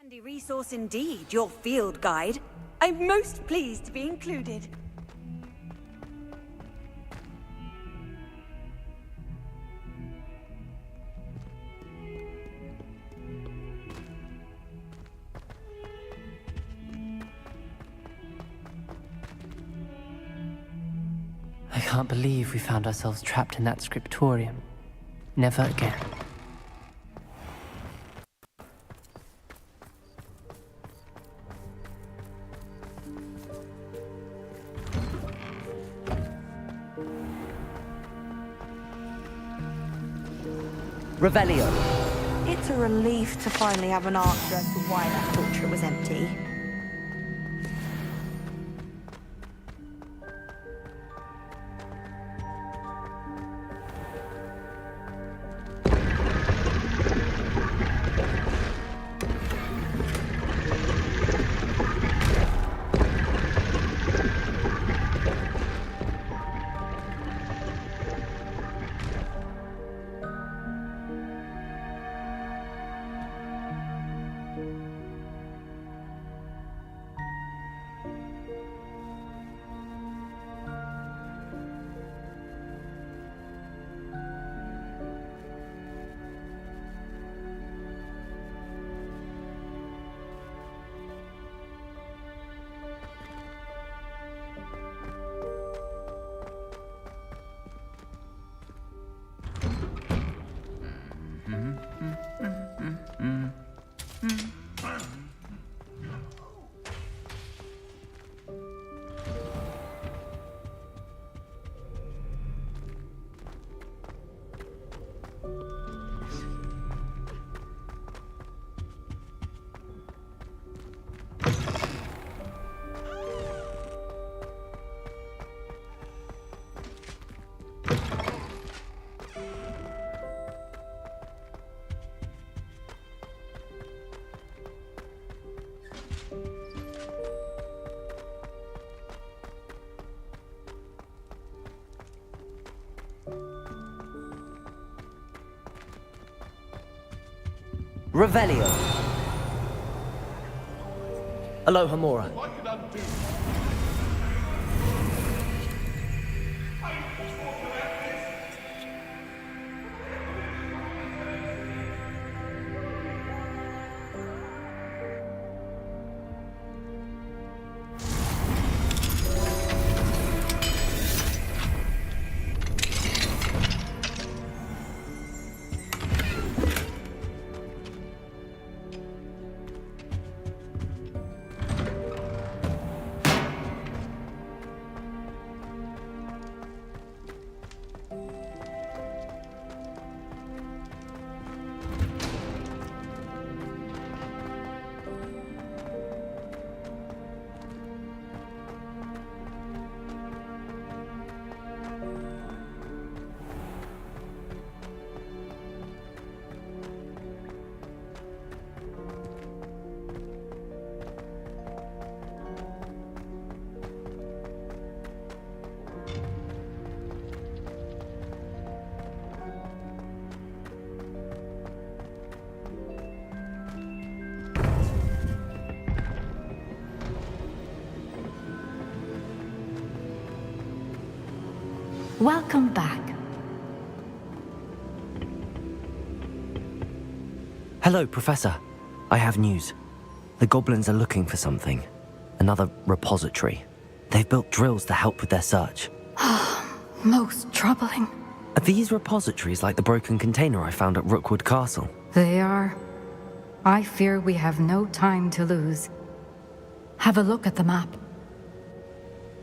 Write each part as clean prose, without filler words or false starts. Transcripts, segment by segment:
Handy resource indeed, your field guide. I'm most pleased to be included. I can't believe we found ourselves trapped in that scriptorium. Never again. Revelio. It's a relief to finally have an answer as to why that torture was empty. Revelio. Aloha Mora. Welcome back. Hello, Professor. I have news. The goblins are looking for something. Another repository. They've built drills to help with their search. Most troubling. Are these repositories like the broken container I found at Rookwood Castle? They are. I fear we have no time to lose. Have a look at the map.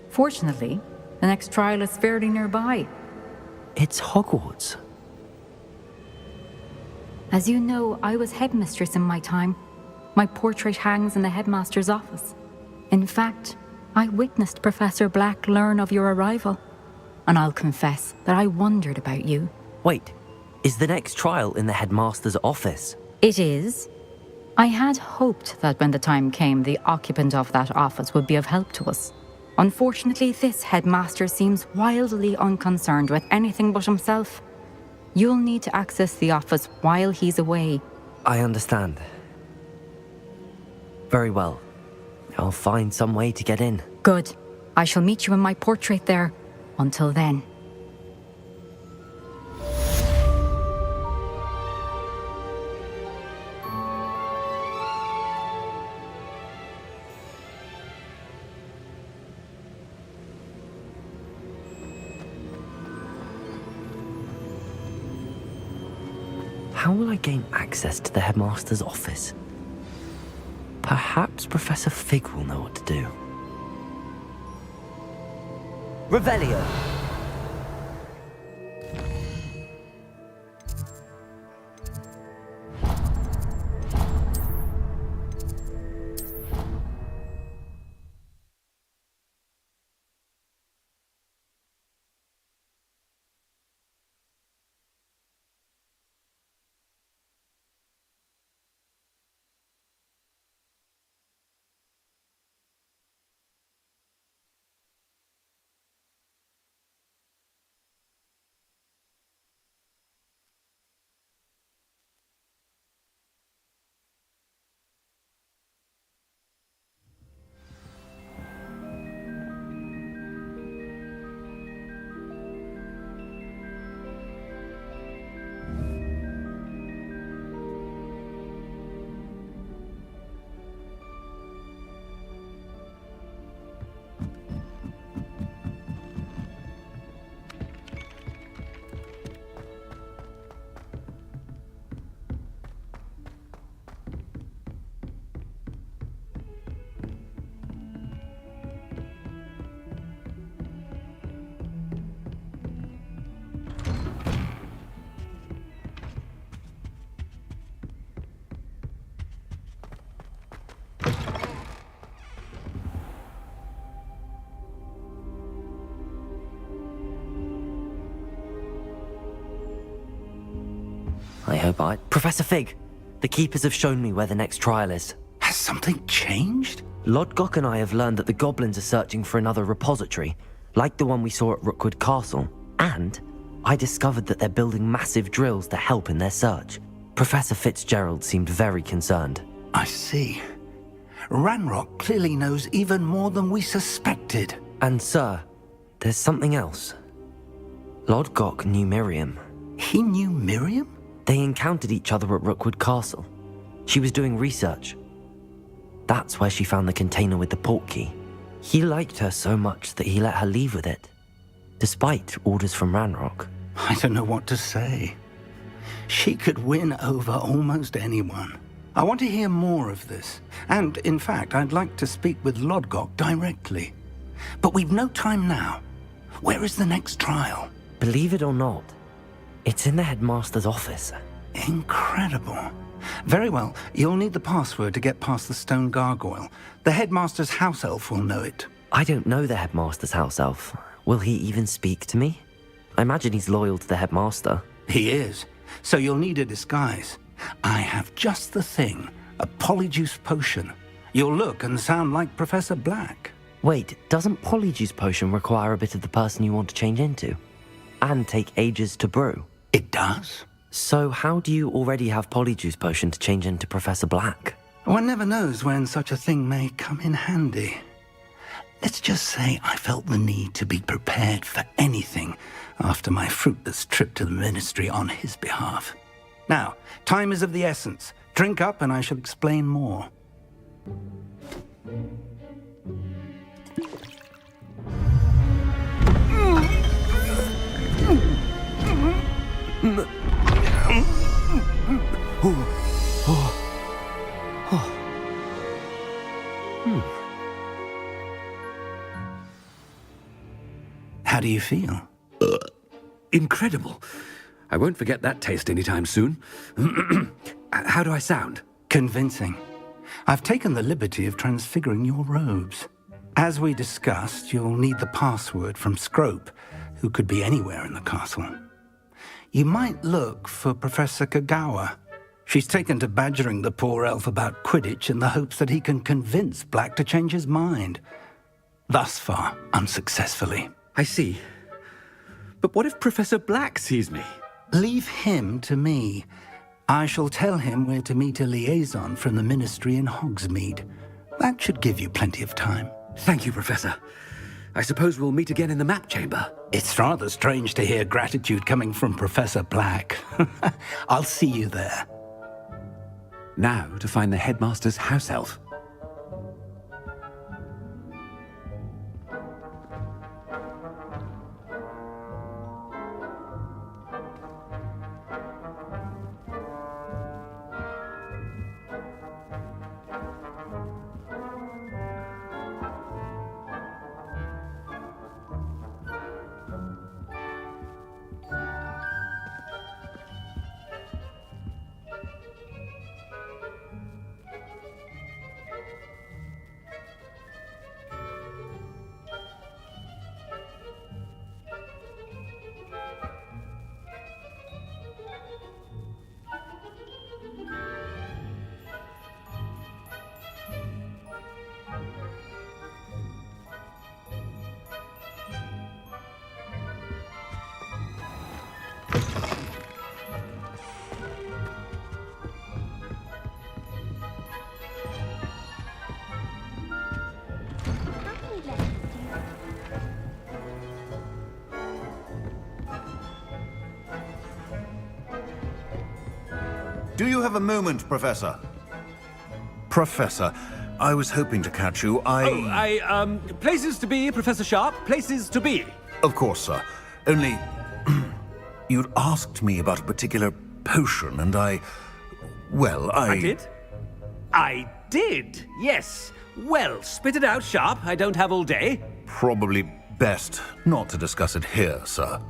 Fortunately, the next trial is fairly nearby. It's Hogwarts. As you know, I was headmistress in my time. My portrait hangs in the headmaster's office. In fact, I witnessed Professor Black learn of your arrival. And I'll confess that I wondered about you. Wait, is the next trial in the headmaster's office? It is. I had hoped that when the time came, the occupant of that office would be of help to us. Unfortunately, this headmaster seems wildly unconcerned with anything but himself. You'll need to access the office while he's away. I understand. Very well. I'll find some way to get in. Good. I shall meet you in my portrait there. Until then. How will I gain access to the headmaster's office? Perhaps Professor Fig will know what to do. Revelio! I hope Professor Fig! The Keepers have shown me where the next trial is. Has something changed? Lodgok and I have learned that the goblins are searching for another repository, like the one we saw at Rookwood Castle. And I discovered that they're building massive drills to help in their search. Professor Fitzgerald seemed very concerned. I see. Ranrock clearly knows even more than we suspected. And sir, there's something else. Lodgok knew Miriam. He knew Miriam? They encountered each other at Rookwood Castle. She was doing research. That's where she found the container with the portkey. He liked her so much that he let her leave with it, despite orders from Ranrock. I don't know what to say. She could win over almost anyone. I want to hear more of this. And, in fact, I'd like to speak with Lodgok directly. But we've no time now. Where is the next trial? Believe it or not, it's in the headmaster's office. Incredible. Very well, you'll need the password to get past the stone gargoyle. The headmaster's house elf will know it. I don't know the headmaster's house elf. Will he even speak to me? I imagine he's loyal to the headmaster. He is. So you'll need a disguise. I have just the thing. A polyjuice potion. You'll look and sound like Professor Black. Wait, doesn't polyjuice potion require a bit of the person you want to change into? And take ages to brew? It does. So how do you already have polyjuice potion to change into Professor Black? One never knows when such a thing may come in handy. Let's just say I felt the need to be prepared for anything after my fruitless trip to the ministry on his behalf. Now, time is of the essence. Drink up and I shall explain more. How do you feel? Incredible. I won't forget that taste anytime soon. How do I sound? Convincing. I've taken the liberty of transfiguring your robes. As we discussed, you'll need the password from Scrope, who could be anywhere in the castle. You might look for Professor Kagawa. She's taken to badgering the poor elf about Quidditch in the hopes that he can convince Black to change his mind. Thus far, unsuccessfully. I see. But what if Professor Black sees me? Leave him to me. I shall tell him we're to meet a liaison from the Ministry in Hogsmeade. That should give you plenty of time. Thank you, Professor. I suppose we'll meet again in the map chamber. It's rather strange to hear gratitude coming from Professor Black. I'll see you there. Now to find the headmaster's house elf. Do you have a moment, Professor? Professor, I was hoping to catch you. Places to be, Professor Sharp, places to be. Of course, sir. Only... you'd asked me about a particular potion, and well, I did? I did, yes. Well, spit it out, Sharp. I don't have all day. Probably best not to discuss it here, sir.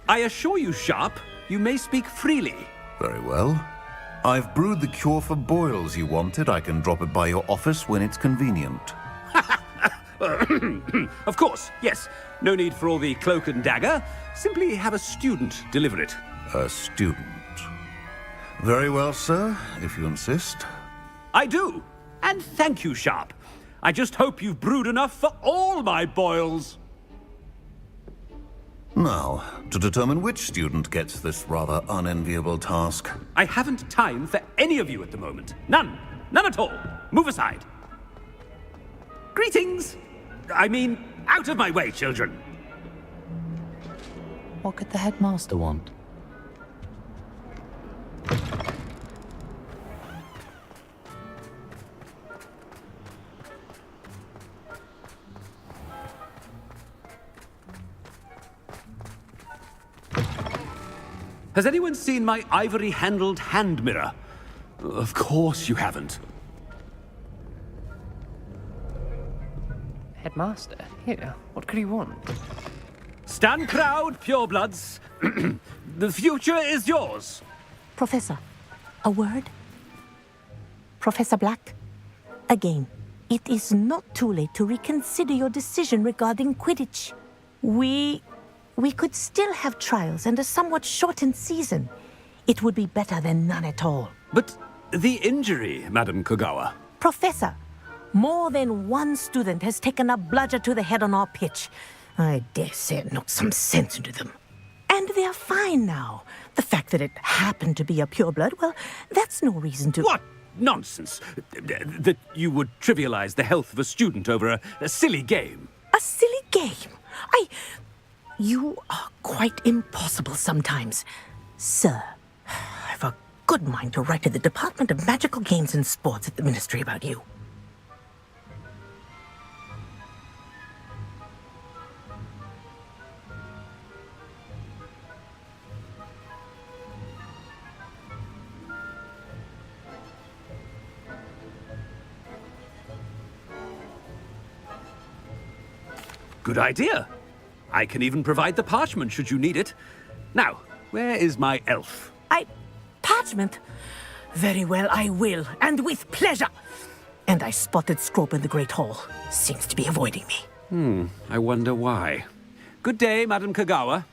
I assure you, Sharp, you may speak freely. Very well. I've brewed the cure for boils you wanted. I can drop it by your office when it's convenient. Of course, yes. No need for all the cloak and dagger. Simply have a student deliver it. A student. Very well, sir, if you insist. I do. And thank you, Sharp. I just hope you've brewed enough for all my boils. Now, to determine which student gets this rather unenviable task. I haven't time for any of you at the moment. None. None at all. Move aside. Greetings. I mean, out of my way, children. What could the headmaster want? Has anyone seen my ivory-handled hand mirror? Of course you haven't. Headmaster? Here, what could he want? Stand proud, purebloods. The future is yours. Professor, a word? Professor Black, again, it is not too late to reconsider your decision regarding Quidditch. We could still have trials and a somewhat shortened season. It would be better than none at all. But the injury, Madam Kogawa. Professor, more than one student has taken a bludger to the head on our pitch. I dare say it knocked some sense into them. And they're fine now. The fact that it happened to be a pureblood, well, that's no reason to... What nonsense! That you would trivialize the health of a student over a silly game. A silly game? You are quite impossible sometimes. Sir, I've a good mind to write to the Department of Magical Games and Sports at the Ministry about you. Good idea. I can even provide the parchment should you need it. Now, where is my elf? Parchment? Very well, I will, and with pleasure. And I spotted Scrope in the Great Hall. Seems to be avoiding me. I wonder why. Good day, Madam Kogawa.